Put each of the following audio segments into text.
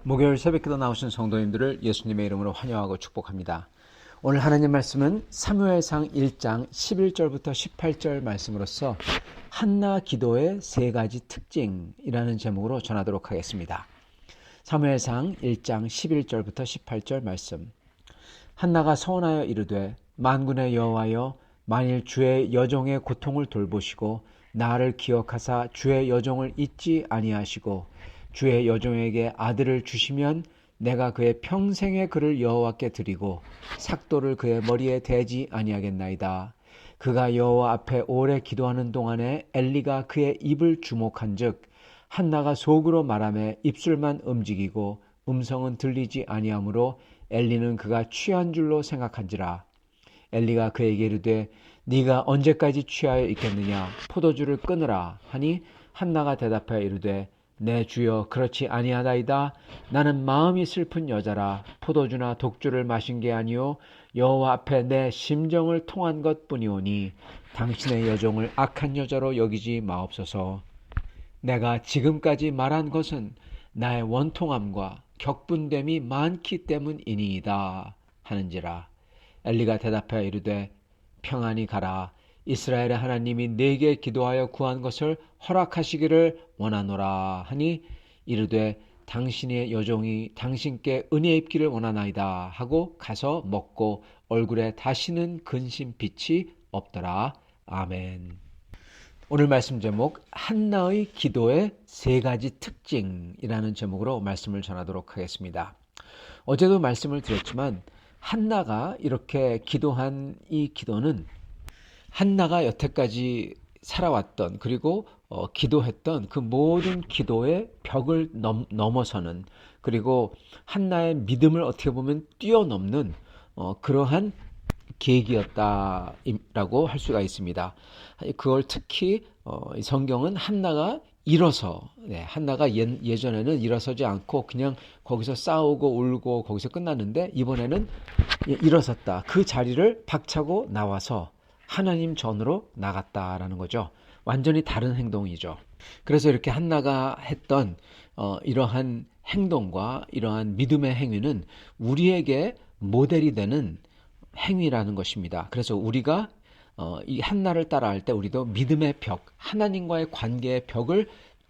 목요일 새벽기도 나오신 성도님들을 예수님의 이름으로 환영하고 축복합니다. 오늘 하나님 말씀은 사무엘상 1장 11절부터 18절 말씀으로서 한나 기도의 세 가지 특징이라는 제목으로 전하도록 하겠습니다. 사무엘상 1장 11절부터 18절 말씀. 한나가 서원하여 이르되 만군의 여호와여, 만일 주의 여종의 고통을 돌보시고 나를 기억하사 주의 여종을 잊지 아니하시고 주의 여종에게 아들을 주시면 내가 그의 평생의 그를 여호와께 드리고 삭도를 그의 머리에 대지 아니하겠나이다. 그가 여호와 앞에 오래 기도하는 동안에 엘리가 그의 입을 주목한즉 한나가 속으로 말하며 입술만 움직이고 음성은 들리지 아니하므로 엘리는 그가 취한 줄로 생각한지라. 엘리가 그에게 이르되 네가 언제까지 취하여 있겠느냐, 포도주를 끊으라 하니 한나가 대답하여 이르되 내 주여, 그렇지 아니하다이다. 나는 마음이 슬픈 여자라. 포도주나 독주를 마신 게 아니요 여호와 앞에 내 심정을 통한 것뿐이오니 당신의 여종을 악한 여자로 여기지 마옵소서. 내가 지금까지 말한 것은 나의 원통함과 격분됨이 많기 때문이니이다 하는지라. 엘리가 대답하여 이르되 평안히 가라. 이스라엘의 하나님이 내게 기도하여 구한 것을 허락하시기를 원하노라 하니 이르되 당신의 여종이 당신께 은혜 입기를 원하나이다 하고 가서 먹고 얼굴에 다시는 근심 빛이 없더라. 아멘. 오늘 말씀 제목 한나의 기도의 세 가지 특징이라는 제목으로 말씀을 전하도록 하겠습니다. 어제도 말씀을 드렸지만 한나가 이렇게 기도한 이 기도는 한나가 여태까지 살아왔던 그리고 기도했던 그 모든 기도의 벽을 넘어서는, 그리고 한나의 믿음을 어떻게 보면 뛰어넘는 그러한 계기였다라고 할 수가 있습니다. 그걸 특히 성경은 한나가 일어서, 한나가 예전에는 일어서지 않고 그냥 거기서 싸우고 울고 거기서 끝났는데 이번에는 일어섰다. 그 자리를 박차고 나와서 하나님 전으로 나갔다라는 거죠. 완전히 다른 행동이죠. 그래서 이렇게 한나가 했던 이러한 행동과 이러한 믿음의 행위는 우리에게 모델이 되는 행위라는 것입니다. 그래서 우리가 이 한나를 따라할 때 우리도 믿음의 벽, 하나님과의 관계의 벽을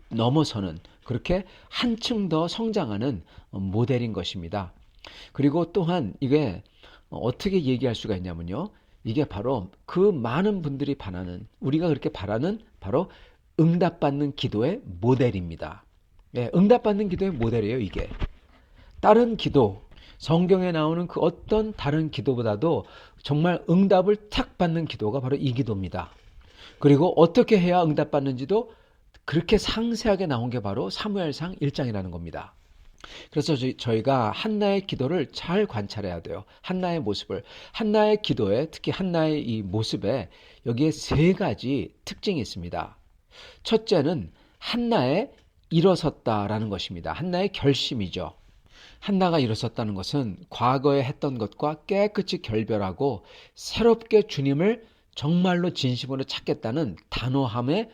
넘어서는, 그렇게 한층 더 성장하는 모델인 것입니다. 그리고 또한 이게 어떻게 얘기할 수가 있냐면요, 이게 바로 그 많은 분들이 바라는, 우리가 그렇게 바라는 바로 응답받는 기도의 모델입니다. 응답받는 기도의 모델이에요. 이게 다른 기도, 성경에 나오는 그 어떤 다른 기도보다도 정말 응답을 탁 받는 기도가 바로 이 기도입니다. 그리고 어떻게 해야 응답받는지도 그렇게 상세하게 나온 게 바로 사무엘상 1장이라는 겁니다. 그래서 저희가 한나의 기도를 잘 관찰해야 돼요. 한나의 모습을. 한나의 기도에, 특히 한나의 이 모습에 여기에 세 가지 특징이 있습니다. 첫째는 한나의 일어섰다라는 것입니다. 한나의 결심이죠. 한나가 일어섰다는 것은 과거에 했던 것과 깨끗이 결별하고 새롭게 주님을 정말로 진심으로 찾겠다는 단호함에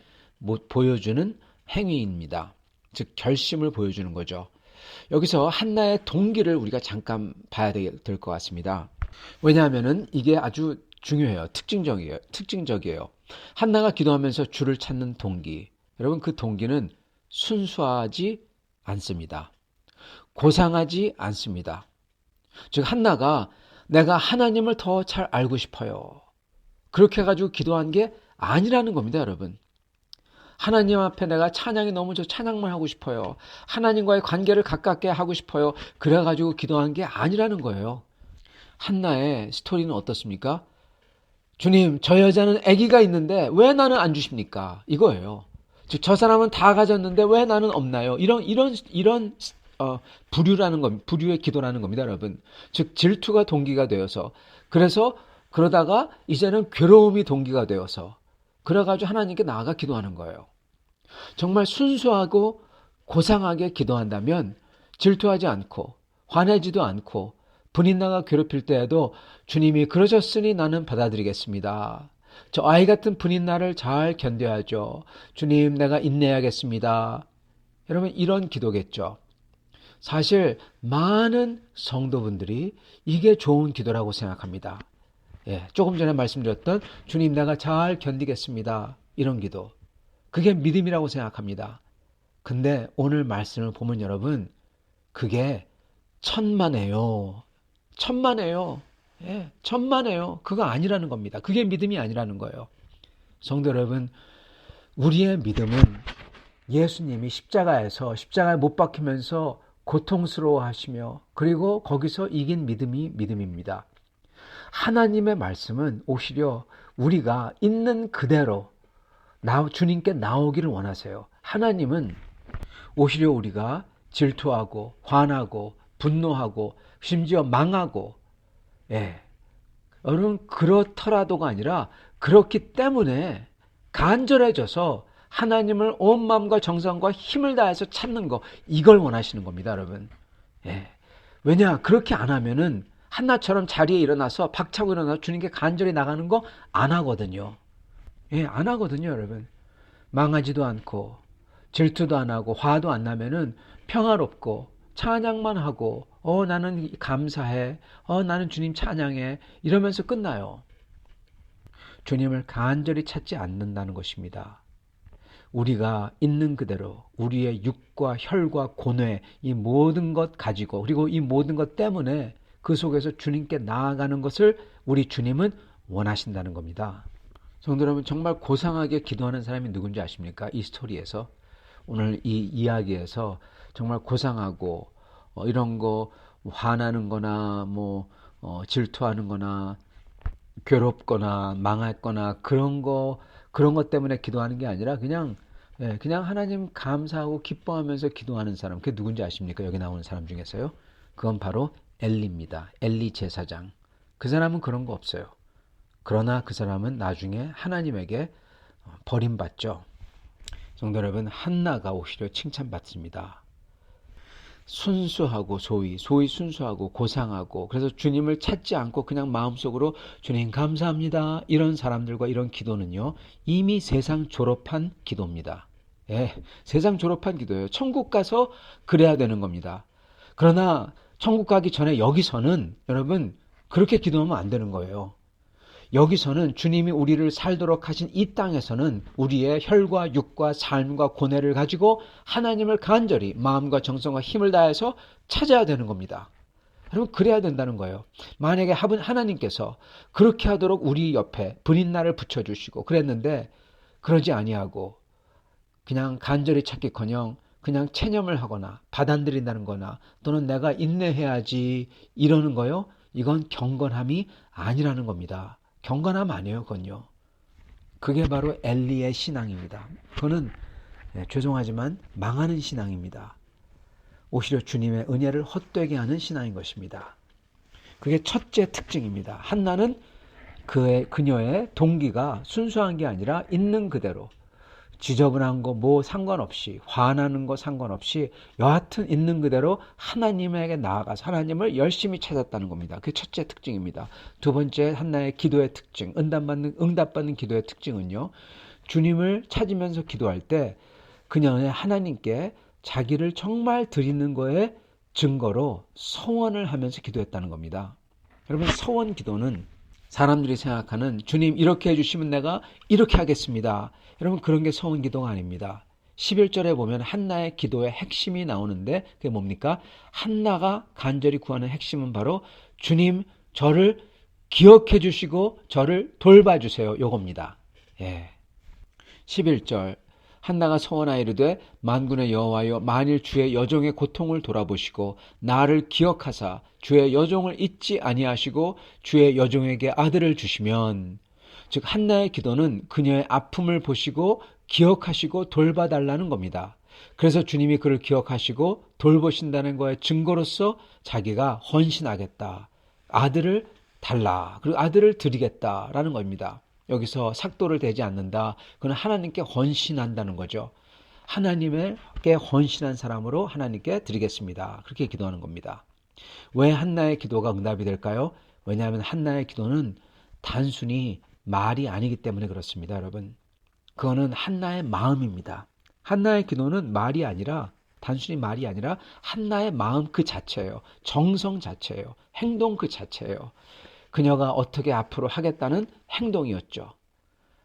보여주는 행위입니다. 즉 결심을 보여주는 거죠. 여기서 한나의 동기를 우리가 잠깐 봐야 될 것 같습니다. 왜냐하면 이게 아주 중요해요. 특징적이에요. 한나가 기도하면서 주를 찾는 동기. 여러분, 그 동기는 순수하지 않습니다. 고상하지 않습니다. 즉 한나가 내가 하나님을 더 잘 알고 싶어요, 그렇게 해가지고 기도한 게 아니라는 겁니다. 여러분, 하나님 앞에 내가 찬양이 너무 찬양만 하고 싶어요, 하나님과의 관계를 가깝게 하고 싶어요, 그래가지고 기도한 게 아니라는 거예요. 한나의 스토리는 어떻습니까? 주님, 저 여자는 아기가 있는데 왜 나는 안 주십니까? 이거예요. 즉 저 사람은 다 가졌는데 왜 나는 없나요? 이런 부류라는 겁니다. 부류의 기도라는 겁니다, 여러분. 즉 질투가 동기가 되어서, 그래서 그러다가 이제는 괴로움이 동기가 되어서, 그래가지고 하나님께 나아가 기도하는 거예요. 정말 순수하고 고상하게 기도한다면 질투하지 않고 화내지도 않고 분인나가 괴롭힐 때에도 주님이 그러셨으니 나는 받아들이겠습니다. 저 아이 같은 분인나를 잘 견뎌야죠. 주님, 내가 인내하겠습니다. 여러분, 이런 기도겠죠. 사실 많은 성도분들이 이게 좋은 기도라고 생각합니다. 예, 조금 전에 말씀드렸던 주님 내가 잘 견디겠습니다. 이런 기도. 그게 믿음이라고 생각합니다. 근데 오늘 말씀을 보면 여러분 그게 천만에요. 천만에요. 예, 천만에요. 그거 아니라는 겁니다. 그게 믿음이 아니라는 거예요. 성도 여러분, 우리의 믿음은 예수님이 십자가에 못 박히면서 고통스러워 하시며 그리고 거기서 이긴 믿음이 믿음입니다. 하나님의 말씀은 오히려 우리가 있는 그대로 주님께 나오기를 원하세요. 하나님은 오히려 우리가 질투하고 화나고 분노하고 심지어 망하고 예. 여러분 그렇더라도가 아니라 그렇기 때문에 간절해져서 하나님을 온 마음과 정성과 힘을 다해서 찾는 거 이걸 원하시는 겁니다, 여러분. 예. 왜냐 그렇게 안 하면은 한나처럼 자리에 일어나서 박차고 일어나서 주님께 간절히 나가는 거 안 하거든요. 예, 안 하거든요, 여러분. 망하지도 않고 질투도 안 하고 화도 안 나면은 평화롭고 찬양만 하고 나는 감사해. 나는 주님 찬양해. 이러면서 끝나요. 주님을 간절히 찾지 않는다는 것입니다. 우리가 있는 그대로 우리의 육과 혈과 고뇌 이 모든 것 가지고 그리고 이 모든 것 때문에 그 속에서 주님께 나아가는 것을 우리 주님은 원하신다는 겁니다. 성도 여러분 정말 고상하게 기도하는 사람이 누군지 아십니까? 이 스토리에서 오늘 이 이야기에서 정말 고상하고 이런 거 화나는 거나 질투하는 거나 괴롭거나 망했거나 그런 것 때문에 기도하는 게 아니라 그냥 하나님 감사하고 기뻐하면서 기도하는 사람 그게 누군지 아십니까? 여기 나오는 사람 중에서요. 그건 바로 엘리입니다. 엘리 제사장. 그 사람은 그런 거 없어요. 그러나 그 사람은 나중에 하나님에게 버림받죠. 성도 여러분, 한나가 오히려 칭찬받습니다. 순수하고 소위 순수하고 고상하고 그래서 주님을 찾지 않고 그냥 마음속으로 주님 감사합니다. 이런 사람들과 이런 기도는요. 이미 세상 졸업한 기도입니다. 예, 세상 졸업한 기도예요. 천국 가서 그래야 되는 겁니다. 그러나 천국 가기 전에 여기서는 여러분 그렇게 기도하면 안 되는 거예요. 여기서는 주님이 우리를 살도록 하신 이 땅에서는 우리의 혈과 육과 삶과 고뇌를 가지고 하나님을 간절히 마음과 정성과 힘을 다해서 찾아야 되는 겁니다. 여러분 그래야 된다는 거예요. 만약에 하나님께서 그렇게 하도록 우리 옆에 분인날을 붙여주시고 그랬는데 그러지 아니하고 그냥 간절히 찾기커녕 그냥 체념을 하거나 받아들인다는 거나 또는 내가 인내해야지 이러는 거요. 이건 경건함이 아니라는 겁니다. 경건함 아니에요, 그건요. 그게 바로 엘리의 신앙입니다. 그거는 죄송하지만 망하는 신앙입니다. 오히려 주님의 은혜를 헛되게 하는 신앙인 것입니다. 그게 첫째 특징입니다. 한나는 그녀의 동기가 순수한 게 아니라 있는 그대로 지저분한 거 상관없이 화나는 거 상관없이 여하튼 있는 그대로 하나님에게 나아가서 하나님을 열심히 찾았다는 겁니다. 그게 첫째 특징입니다. 두 번째 한나의 기도의 특징, 응답받는 기도의 특징은요. 주님을 찾으면서 기도할 때 그녀는 하나님께 자기를 정말 드리는 거에 증거로 서원을 하면서 기도했다는 겁니다. 여러분 서원 기도는 사람들이 생각하는 주님 이렇게 해주시면 내가 이렇게 하겠습니다. 여러분 그런 게 서원 기도가 아닙니다. 11절에 보면 한나의 기도의 핵심이 나오는데 그게 뭡니까? 한나가 간절히 구하는 핵심은 바로 주님 저를 기억해 주시고 저를 돌봐주세요. 요겁니다. 예. 11절 한나가 서원하여 이르되 만군의 여호와여 만일 주의 여종의 고통을 돌아보시고 나를 기억하사 주의 여종을 잊지 아니하시고 주의 여종에게 아들을 주시면 즉 한나의 기도는 그녀의 아픔을 보시고 기억하시고 돌봐달라는 겁니다. 그래서 주님이 그를 기억하시고 돌보신다는 거의 증거로서 자기가 헌신하겠다. 아들을 달라. 그리고 아들을 드리겠다라는 겁니다. 여기서 삭도를 대지 않는다. 그건 하나님께 헌신한다는 거죠. 하나님께 헌신한 사람으로 하나님께 드리겠습니다. 그렇게 기도하는 겁니다. 왜 한나의 기도가 응답이 될까요? 왜냐하면 한나의 기도는 단순히 말이 아니기 때문에 그렇습니다, 여러분. 그거는 한나의 마음입니다. 한나의 기도는 말이 아니라 단순히 말이 아니라 한나의 마음 그 자체예요. 정성 자체예요. 행동 그 자체예요. 그녀가 어떻게 앞으로 하겠다는 행동이었죠.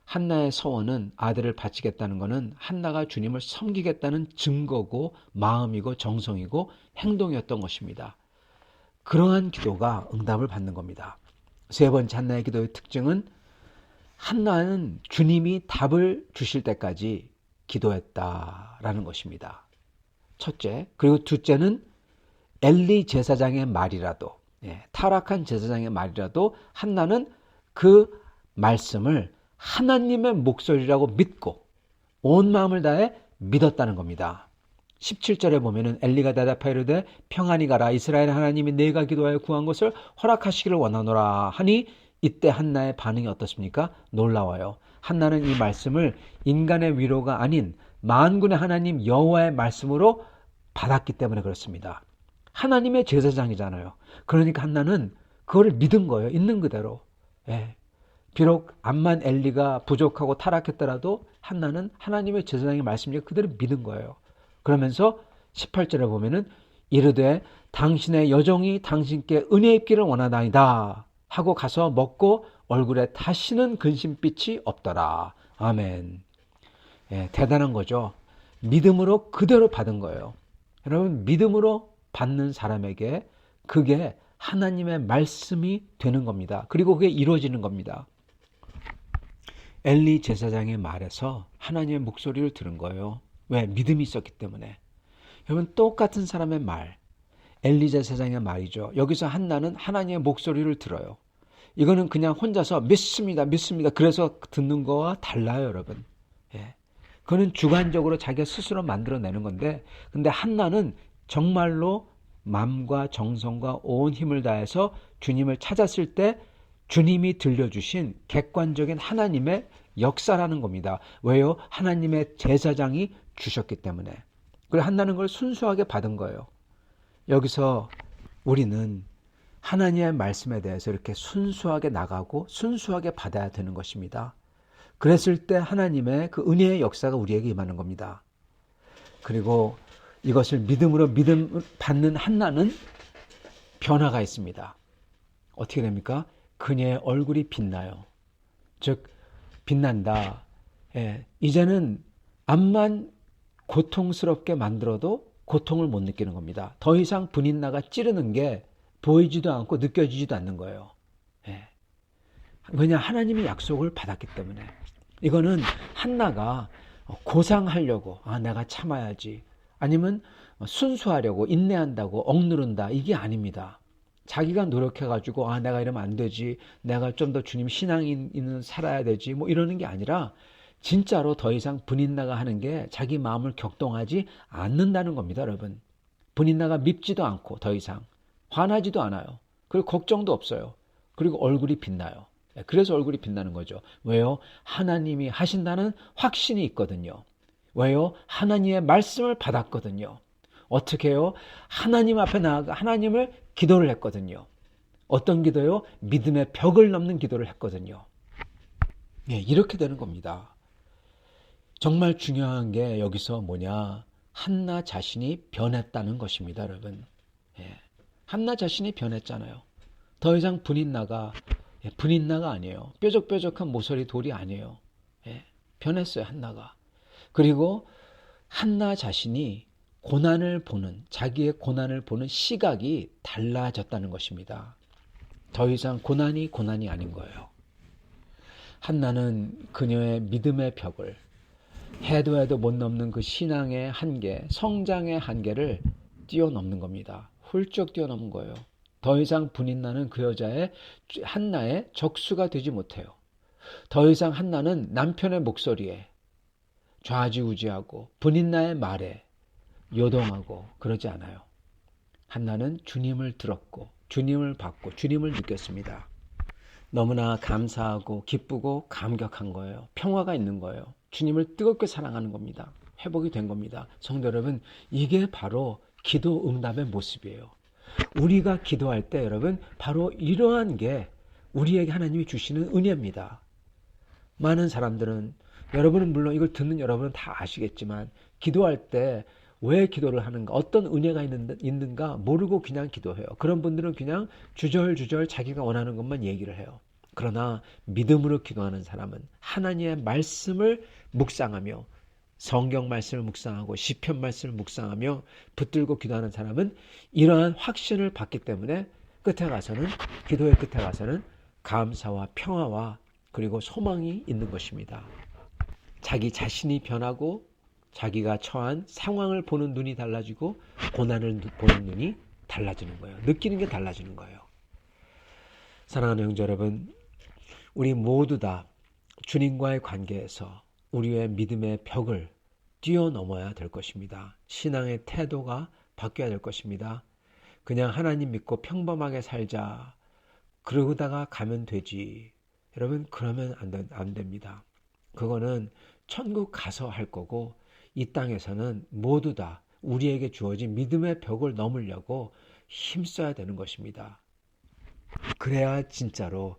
한나의 서원은 아들을 바치겠다는 것은 한나가 주님을 섬기겠다는 증거고 마음이고 정성이고 행동이었던 것입니다. 그러한 기도가 응답을 받는 겁니다. 세 번째 한나의 기도의 특징은 한나는 주님이 답을 주실 때까지 기도했다라는 것입니다. 첫째, 그리고 둘째는 엘리 제사장의 말이라도, 타락한 제사장의 말이라도 한나는 그 말씀을 하나님의 목소리라고 믿고 온 마음을 다해 믿었다는 겁니다. 17절에 보면은 엘리가 대답하여 이르되 평안히 가라 이스라엘 하나님이 내가 기도하여 구한 것을 허락하시기를 원하노라 하니 이때 한나의 반응이 어떻습니까? 놀라워요. 한나는 이 말씀을 인간의 위로가 아닌 만군의 하나님 여호와의 말씀으로 받았기 때문에 그렇습니다. 하나님의 제사장이잖아요. 그러니까 한나는 그거를 믿은 거예요. 있는 그대로. 비록 암만 엘리가 부족하고 타락했더라도 한나는 하나님의 제사장의 말씀을 그대로 믿은 거예요. 그러면서 18절에 보면은 이르되 당신의 여종이 당신께 은혜 입기를 원하나이다 하고 가서 먹고 얼굴에 다시는 근심빛이 없더라. 아멘. 대단한 거죠. 믿음으로 그대로 받은 거예요. 여러분 믿음으로 받는 사람에게 그게 하나님의 말씀이 되는 겁니다. 그리고 그게 이루어지는 겁니다. 엘리 제사장의 말에서 하나님의 목소리를 들은 거예요. 왜? 믿음이 있었기 때문에. 여러분 똑같은 사람의 말, 엘리 제사장의 말이죠. 여기서 한나는 하나님의 목소리를 들어요. 이거는 그냥 혼자서 믿습니다. 그래서 듣는 거와 달라요, 여러분. 그거는 주관적으로 자기가 스스로 만들어내는 건데, 근데 한나는 정말로 마음과 정성과 온 힘을 다해서 주님을 찾았을 때 주님이 들려주신 객관적인 하나님의 역사라는 겁니다. 왜요? 하나님의 제사장이 주셨기 때문에. 그리고 한나는 걸 순수하게 받은 거예요. 여기서 우리는 하나님의 말씀에 대해서 이렇게 순수하게 나가고 순수하게 받아야 되는 것입니다. 그랬을 때 하나님의 그 은혜의 역사가 우리에게 임하는 겁니다. 그리고 이것을 믿음으로 받는 한나는 변화가 있습니다. 어떻게 됩니까? 그녀의 얼굴이 빛나요. 즉 빛난다. 이제는 암만 고통스럽게 만들어도 고통을 못 느끼는 겁니다. 더 이상 분인나가 찌르는 게 보이지도 않고 느껴지지도 않는 거예요. 왜냐? 하나님의 약속을 받았기 때문에. 이거는 한나가 고상하려고 내가 참아야지 아니면 순수하려고 인내한다고 억누른다 이게 아닙니다. 자기가 노력해가지고 내가 이러면 안 되지, 내가 좀 더 주님 신앙이 있는 살아야 되지 뭐 이러는 게 아니라 진짜로 더 이상 분인나가 하는 게 자기 마음을 격동하지 않는다는 겁니다. 여러분, 분인나가 밉지도 않고 더 이상 화나지도 않아요. 그리고 걱정도 없어요. 그리고 얼굴이 빛나요. 그래서 얼굴이 빛나는 거죠. 왜요? 하나님이 하신다는 확신이 있거든요. 왜요? 하나님의 말씀을 받았거든요. 어떻게 해요? 하나님 앞에 나아가 하나님을 기도를 했거든요. 어떤 기도요? 믿음의 벽을 넘는 기도를 했거든요. 이렇게 되는 겁니다. 정말 중요한 게 여기서 뭐냐? 한나 자신이 변했다는 것입니다, 여러분. 한나 자신이 변했잖아요. 더 이상 분인나가 아니에요. 뾰족뾰족한 모서리 돌이 아니에요. 변했어요, 한나가. 그리고 한나 자신이 자기의 고난을 보는 시각이 달라졌다는 것입니다. 더 이상 고난이 아닌 거예요. 한나는 그녀의 믿음의 벽을 해도 못 넘는 그 신앙의 한계, 성장의 한계를 뛰어넘는 겁니다. 훌쩍 뛰어넘은 거예요. 더 이상 분인나는 한나의 적수가 되지 못해요. 더 이상 한나는 남편의 목소리에 좌지우지하고 분인나의 말에 요동하고 그러지 않아요. 한나는 주님을 들었고 주님을 받고 주님을 느꼈습니다. 너무나 감사하고 기쁘고 감격한 거예요. 평화가 있는 거예요. 주님을 뜨겁게 사랑하는 겁니다. 회복이 된 겁니다. 성도 여러분, 이게 바로 기도 응답의 모습이에요. 우리가 기도할 때 여러분 바로 이러한 게 우리에게 하나님이 주시는 은혜입니다. 많은 사람들은, 여러분은 물론 이걸 듣는 여러분은 다 아시겠지만 기도할 때 왜 기도를 하는가, 어떤 은혜가 있는가 모르고 그냥 기도해요. 그런 분들은 그냥 주절주절 자기가 원하는 것만 얘기를 해요. 그러나 믿음으로 기도하는 사람은 하나님의 말씀을 묵상하며 성경 말씀을 묵상하고 시편 말씀을 묵상하며 붙들고 기도하는 사람은 이러한 확신을 받기 때문에 끝에 가서는, 기도의 끝에 가서는 감사와 평화와 그리고 소망이 있는 것입니다. 자기 자신이 변하고 자기가 처한 상황을 보는 눈이 달라지고 고난을 보는 눈이 달라지는 거예요. 느끼는 게 달라지는 거예요. 사랑하는 형제 여러분, 우리 모두 다 주님과의 관계에서 우리의 믿음의 벽을 뛰어넘어야 될 것입니다. 신앙의 태도가 바뀌어야 될 것입니다. 그냥 하나님 믿고 평범하게 살자, 그러다가 가면 되지. 여러분, 그러면 안 됩니다. 그거는 천국 가서 할 거고, 이 땅에서는 모두 다 우리에게 주어진 믿음의 벽을 넘으려고 힘써야 되는 것입니다. 그래야 진짜로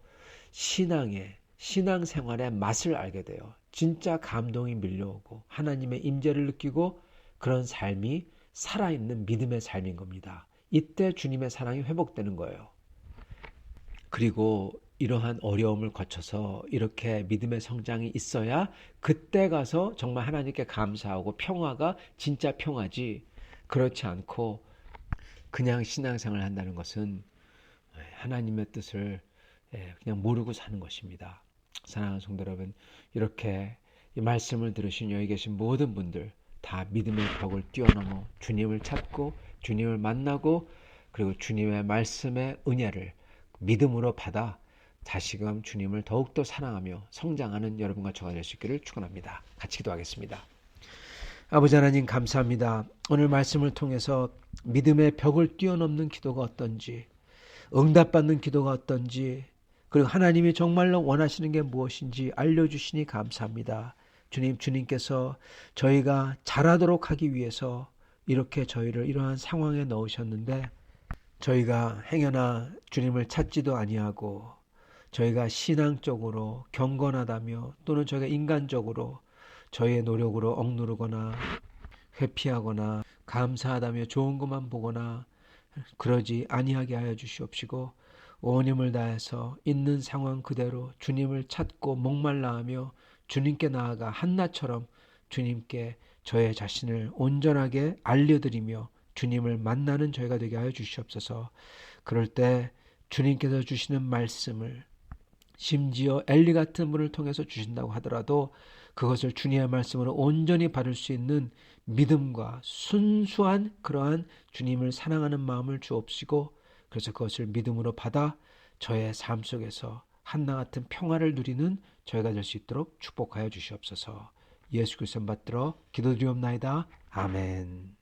신앙생활의 맛을 알게 돼요. 진짜 감동이 밀려오고 하나님의 임재를 느끼고 그런 삶이 살아있는 믿음의 삶인 겁니다. 이때 주님의 사랑이 회복되는 거예요. 그리고 이러한 어려움을 거쳐서 이렇게 믿음의 성장이 있어야 그때 가서 정말 하나님께 감사하고 평화가 진짜 평화지, 그렇지 않고 그냥 신앙생활을 한다는 것은 하나님의 뜻을 그냥 모르고 사는 것입니다. 사랑하는 성도 여러분, 이렇게 이 말씀을 들으신 여기 계신 모든 분들 다 믿음의 벽을 뛰어넘어 주님을 찾고 주님을 만나고 그리고 주님의 말씀의 은혜를 믿음으로 받아 다시금 주님을 더욱더 사랑하며 성장하는 여러분과 저가 될 수 있기를 축원합니다. 같이 기도하겠습니다. 아버지 하나님, 감사합니다. 오늘 말씀을 통해서 믿음의 벽을 뛰어넘는 기도가 어떤지, 응답받는 기도가 어떤지, 그리고 하나님이 정말로 원하시는 게 무엇인지 알려주시니 감사합니다. 주님께서 저희가 잘하도록 하기 위해서 이렇게 저희를 이러한 상황에 넣으셨는데, 저희가 행여나 주님을 찾지도 아니하고 저희가 신앙적으로 경건하다며 또는 저희가 인간적으로 저희의 노력으로 억누르거나 회피하거나 감사하다며 좋은 것만 보거나 그러지 아니하게 하여 주시옵시고, 온 힘을 다해서 있는 상황 그대로 주님을 찾고 목말라하며 주님께 나아가 한나처럼 주님께 저의 자신을 온전하게 알려드리며 주님을 만나는 저희가 되게 하여 주시옵소서. 그럴 때 주님께서 주시는 말씀을 심지어 엘리 같은 분을 통해서 주신다고 하더라도 그것을 주님의 말씀으로 온전히 받을 수 있는 믿음과 순수한 그러한 주님을 사랑하는 마음을 주옵시고, 그래서 그것을 믿음으로 받아 저의 삶 속에서 한나 같은 평화를 누리는 저희가 될 수 있도록 축복하여 주시옵소서. 예수 그리스도 받들어 기도드리옵나이다. 아멘.